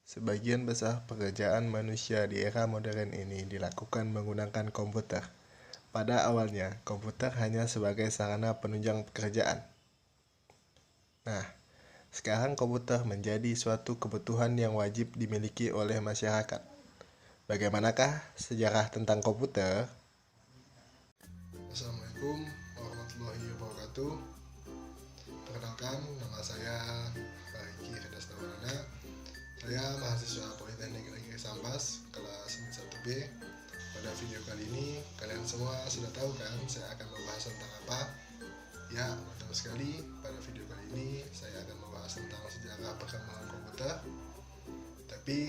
Sebagian besar pekerjaan manusia di era modern ini dilakukan menggunakan komputer. Pada awalnya, komputer hanya sebagai sarana penunjang pekerjaan. Nah, sekarang komputer menjadi suatu kebutuhan yang wajib dimiliki oleh masyarakat. Bagaimanakah sejarah tentang komputer? Assalamualaikum warahmatullahi wabarakatuh. Perkenalkan, nama saya Fariki Hadastawana. Saya mahasiswa Politeknik Negeri Sambas, kelas 1B. Pada video kali ini, kalian semua sudah tahu kan saya akan membahas tentang apa? Ya, betul sekali. Pada video kali ini, saya akan membahas tentang sejarah perkembangan komputer. Tapi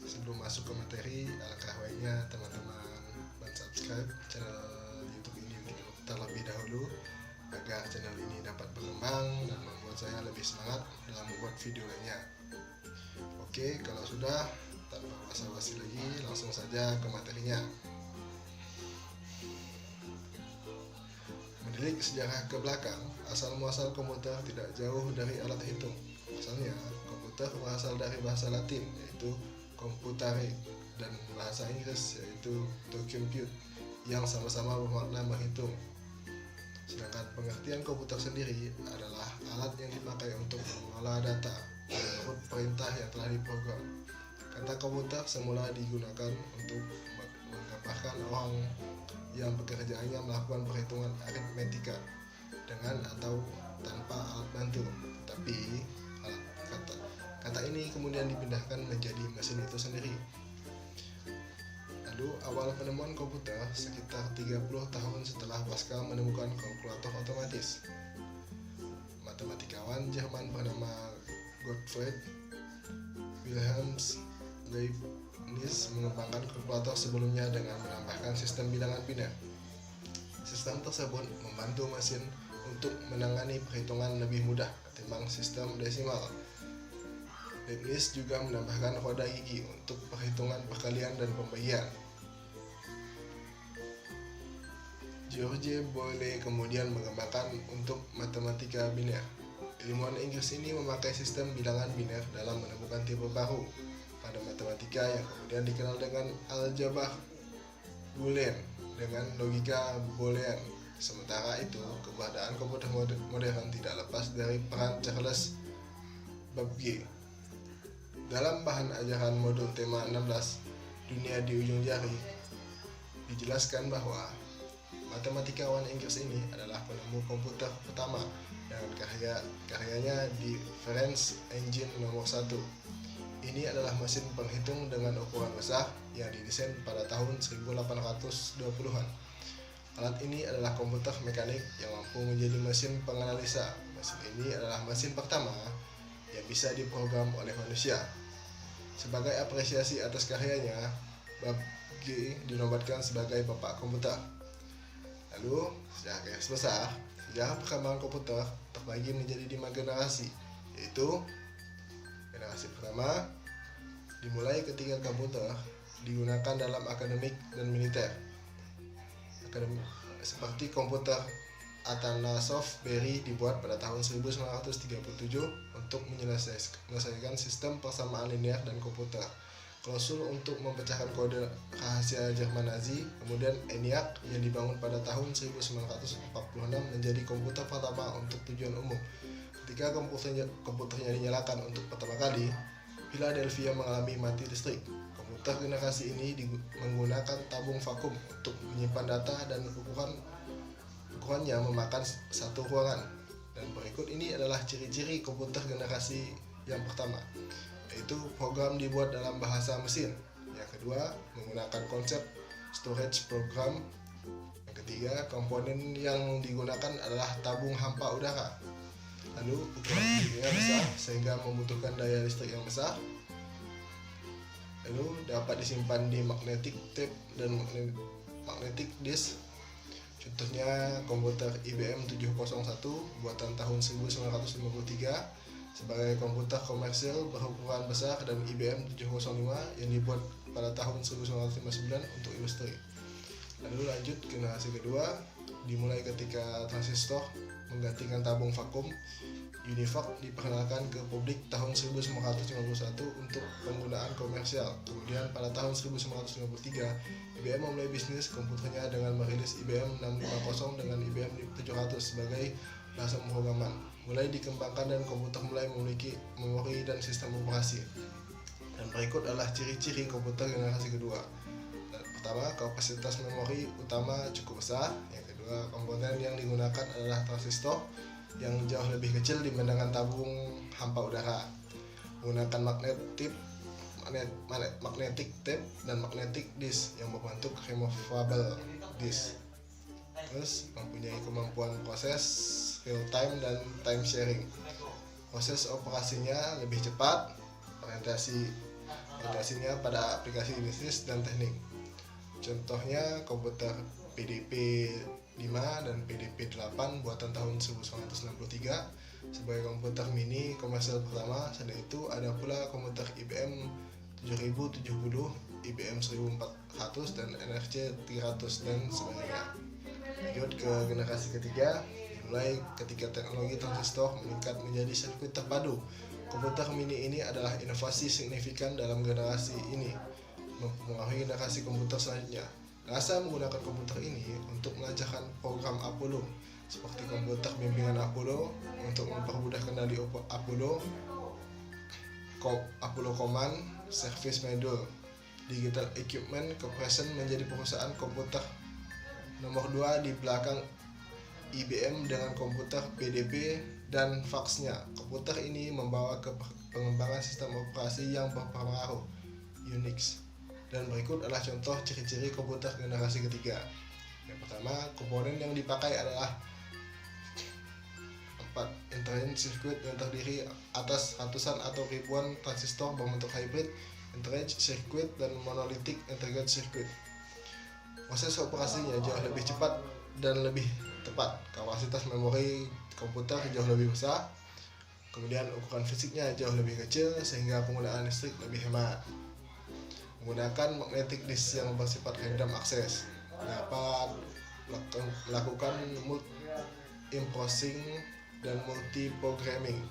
sebelum masuk ke materi, alangkah baiknya teman-teman subscribe channel YouTube ini terlebih dahulu agar channel ini dapat berkembang dan membuat saya lebih semangat dalam membuat video lainnya. Oke, kalau sudah, tanpa basa-basi lagi, langsung saja ke materinya. Menilik sejarah ke belakang, asal-muasal komputer tidak jauh dari alat hitung. Asalnya, komputer berasal dari bahasa Latin, yaitu computare, dan bahasa Inggris, yaitu to compute, yang sama-sama bermakna menghitung. Sedangkan pengertian komputer sendiri adalah alat yang dipakai untuk mengolah data menurut perintah yang telah diprogram. Kata komputer semula digunakan untuk menggambarkan orang yang pekerjaannya melakukan perhitungan aritmetika dengan atau tanpa alat bantu. Tapi kata ini kemudian dipindahkan menjadi mesin itu sendiri. Lalu awal penemuan komputer sekitar 30 tahun setelah Pascal menemukan kalkulator otomatis. Matematikawan Jerman bernama Gottfried Wilhelm Leibniz mengembangkan kalkulator sebelumnya dengan menambahkan sistem bilangan biner. Sistem tersebut membantu mesin untuk menangani perhitungan lebih mudah ketimbang sistem desimal. Leibniz juga menambahkan roda gigi untuk perhitungan perkalian dan pembagian. George Boole kemudian mengembangkan untuk matematika biner. Ilmuwan Inggris ini memakai sistem bilangan biner dalam menemukan tipe baru pada matematika yang kemudian dikenal dengan aljabar Boolean dengan logika Boolean. Sementara itu, keberadaan komputer modern tidak lepas dari peran Charles Babbage. Dalam bahan ajaran modul tema 16, Dunia di Ujung Jari, dijelaskan bahwa matematikawan Inggris ini adalah penemu komputer pertama dengan karyanya Difference Engine nomor 1. Ini adalah mesin penghitung dengan ukuran besar yang didesain pada tahun 1820-an. Alat ini adalah komputer mekanik yang mampu menjadi mesin penganalisa. Mesin ini adalah mesin pertama yang bisa diprogram oleh manusia. Sebagai apresiasi atas karyanya, Babbage dinobatkan sebagai bapak komputer. Lalu, secara garis besar, sejarah perkembangan komputer terbagi menjadi 5 generasi, yaitu generasi pertama dimulai ketika komputer digunakan dalam akademik dan militer. Seperti komputer Atanasov Berry dibuat pada tahun 1937 untuk menyelesaikan sistem persamaan linear dan komputer. Klausul untuk memecahkan kode rahasia Jerman Nazi, kemudian ENIAC yang dibangun pada tahun 1946 menjadi komputer pertama untuk tujuan umum. Ketika komputernya dinyalakan untuk pertama kali, Philadelphia mengalami mati listrik. Komputer generasi ini menggunakan tabung vakum untuk menyimpan data dan ukurannya memakan satu ruangan. Dan berikut ini adalah ciri-ciri komputer generasi yang pertama, yaitu program dibuat dalam bahasa mesin. Yang kedua, menggunakan konsep storage program. Yang ketiga, komponen yang digunakan adalah tabung hampa udara. Lalu, ukuran fiturnya besar sehingga membutuhkan daya listrik yang besar. Lalu, dapat disimpan di magnetic tape dan magnetic disk. Contohnya komputer IBM 701 buatan tahun 1953 sebagai komputer komersil berukuran besar, dan IBM 705 yang dibuat pada tahun 1959 untuk industri. Lalu lanjut generasi kedua dimulai ketika transistor menggantikan tabung vakum. UNIVAC diperkenalkan ke publik tahun 1951 untuk penggunaan penggunaan komersial. Kemudian pada tahun 1953, IBM memulai bisnis komputernya dengan merilis IBM 650 dengan IBM 700 sebagai bahasa pemrograman. Mulai dikembangkan dan komputer mulai memiliki memori dan sistem operasi. Dan berikut adalah ciri-ciri komputer generasi kedua. Pertama, kapasitas memori utama cukup besar. Yang kedua, komponen yang digunakan adalah transistor yang jauh lebih kecil dibandingkan tabung hampa udara. Menggunakan magnetic tape dan magnetic disk yang berbentuk removable disk. Terus mempunyai kemampuan proses real time dan time sharing. Proses operasinya lebih cepat, orientasinya pada aplikasi bisnis dan teknik. Contohnya komputer PDP-5 dan PDP-8 buatan tahun 1963 sebagai komputer mini komersial pertama. Selain itu ada pula komputer IBM 7070, IBM 1400 dan NRC 300 dan sebagainya. Lanjut ke generasi ketiga, dimulai ketika teknologi transistor meningkat menjadi sirkuit terpadu. Komputer mini ini adalah inovasi signifikan dalam generasi ini, mempengaruhi generasi komputer selanjutnya. NASA menggunakan komputer ini untuk melancarkan program Apollo, seperti komputer bimbingan Apollo untuk mempermudah kendali Apollo Command Service Module. Digital Equipment Corporation menjadi perusahaan komputer nomor 2 di belakang IBM dengan komputer PDP dan faxnya. Komputer ini membawa ke pengembangan sistem operasi yang berpengaruh Unix. Dan berikut adalah contoh ciri-ciri komputer generasi ketiga. Yang pertama, komponen yang dipakai adalah 4 integrated circuit yang terdiri atas ratusan atau ribuan transistor berbentuk hybrid, integrated circuit, dan monolithic integrated circuit. Proses operasinya jauh lebih cepat dan lebih tepat. Kapasitas memori komputer jauh lebih besar. Kemudian ukuran fisiknya jauh lebih kecil sehingga penggunaan listrik lebih hemat. Menggunakan magnetic disk yang bersifat random access, dapat melakukan multi-processing dan multi-programming.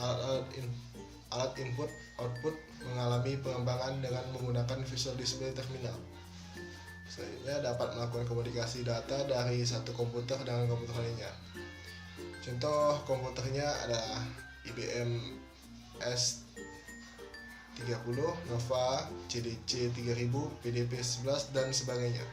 Alat input output mengalami pengembangan dengan menggunakan visual display terminal. Selanjutnya dapat melakukan komunikasi data dari satu komputer dengan komputer lainnya. Contoh komputernya adalah IBM S30, Nova, CDC 3000, PDP 11 dan sebagainya.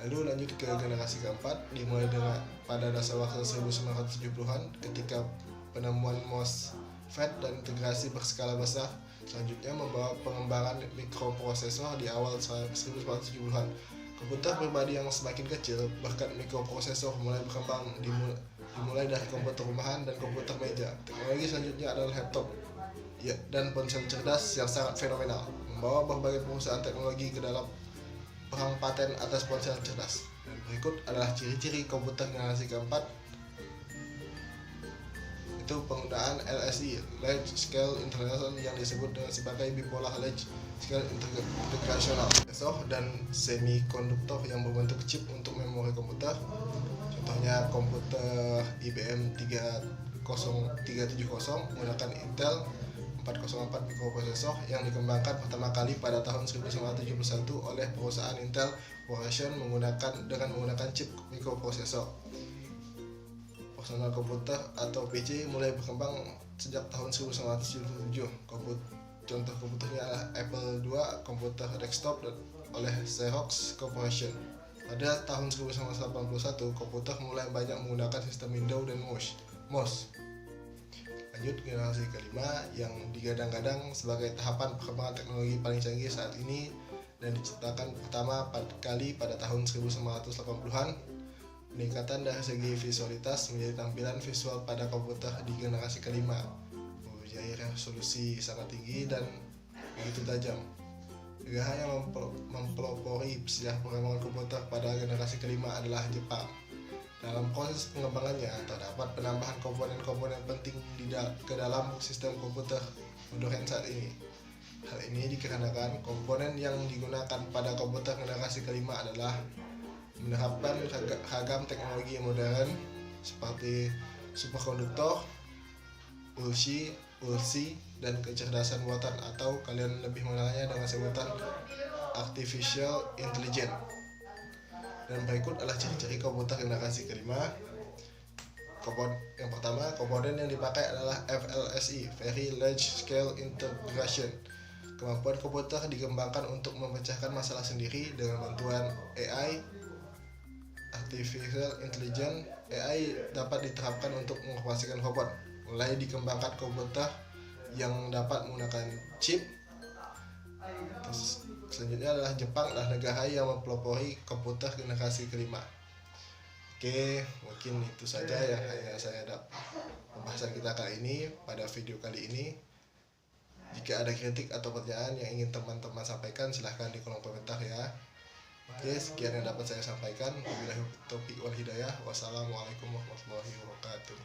Lalu lanjut ke generasi keempat, dimulai dengan pada dasar-dasar 1970-an ketika penemuan MOSFET dan integrasi berskala besar. Selanjutnya membawa pengembangan mikroprosesor di awal 1970-an. Komputer pribadi yang semakin kecil berkat mikroprosesor mulai berkembang, dimulai dari komputer rumahan dan komputer meja. Teknologi selanjutnya adalah laptop dan ponsel cerdas yang sangat fenomenal, membawa berbagai perusahaan teknologi ke dalam perang paten atas ponsel cerdas. Dan berikut adalah ciri-ciri komputer generasi keempat, itu penggunaan LSI, Large Scale Integration, yang disebut dengan sebagai bipolar Large Scale Integrational dan semikonduktor yang berbentuk chip untuk memori komputer. Contohnya komputer IBM 370 menggunakan Intel 404 mikroprosesor yang dikembangkan pertama kali pada tahun 1971 oleh perusahaan Intel Corporation dengan menggunakan chip mikroprosesor. Personal komputer atau PC mulai berkembang sejak tahun 1977. Contoh komputernya adalah Apple II, komputer desktop oleh Xerox Corporation. Pada tahun 1981, komputer mulai banyak menggunakan sistem Windows dan MOS. Lanjut generasi kelima yang digadang-gadang sebagai tahapan perkembangan teknologi paling canggih saat ini dan diciptakan pertama kali pada tahun 1980-an. Peningkatan dari segi visualitas menjadi tampilan visual pada komputer di generasi kelima, mempunyai resolusi sangat tinggi dan begitu tajam. Negara yang mempelopori sejarah perkembangan komputer pada generasi kelima adalah Jepang. Dalam proses pengembangannya terdapat penambahan komponen-komponen penting ke dalam sistem komputer modern saat ini. Hal ini dikarenakan komponen yang digunakan pada komputer generasi kelima adalah menerapkan ragam teknologi modern seperti superkonduktor, ULC, dan kecerdasan buatan, atau kalian lebih mengenalnya dengan sebutan artificial intelligence. Dan berikut adalah ciri-ciri komputer generasi kelima. Yang pertama, komponen yang dipakai adalah VLSI, Very Large Scale Integration. Kemampuan komputer dikembangkan untuk memecahkan masalah sendiri dengan bantuan AI, Artificial Intelligence. AI dapat diterapkan untuk mengoperasikan robot, mulai dikembangkan komputer yang dapat menggunakan chip. Terus, selanjutnya adalah Jepang adalah negara yang mempelopori komputer generasi kelima. Oke, mungkin itu saja yang hanya saya ada pembahasan kita kali ini pada video kali ini. Jika ada kritik atau pertanyaan yang ingin teman-teman sampaikan, silahkan di kolom komentar ya. Oke, sekian yang dapat saya sampaikan. Wabillahi taufiq wal hidayah. Wassalamualaikum warahmatullahi wabarakatuh.